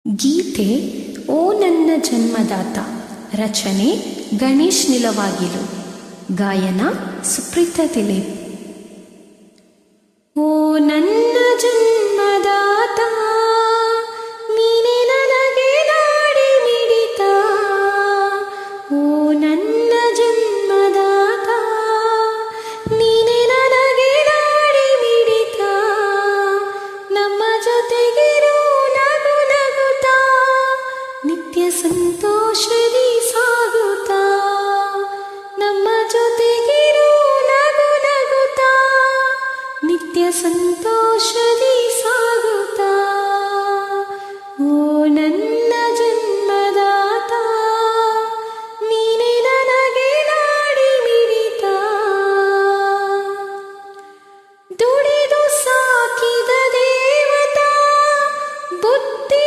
ಗೀತೆ ಓ ನನ್ನ ಜನ್ಮದಾತ. ರಚನೆ ಗಣೇಶ್ ನಿಲವಾಗಿಲು. ಗಾಯನ ಸುಪ್ರೀತಾ ದಿಲೀಪ್. ಓ ನನ್ನ ಜನ್ಮದಾತ, ನೀನೆ ನನಗೆ ನಾಡಿ ಮಿಡಿತ. ಓ ನನ್ನ ಜನ್ಮದಾತ, ನೀನೆ ನನಗೆ ನಾಡಿ ಮಿಡಿತ. ನಮ್ಮ ಜೊತೆಗಿರು ನಗು ನಗುತ್ತಾ, ನಿತ್ಯ ಸಂತೋಷದಿ ಸಾಗುತ್ತಾ. ನಮ್ಮ ಜೊತೆಗಿರು ನಗು ನಗುತ್ತಾ, ನಿತ್ಯ ಸಂತೋಷದಿ ಸಾಗುತ್ತಾ. ಓ ನನ್ನ ಜನ್ಮದಾತ, ನೀನೆ ನನಗೆ ನಾಡಿ ಮಿಡಿತ. ದುಡಿದು ಸಾಕಿದ ದೇವತಾ, ಬುದ್ಧಿ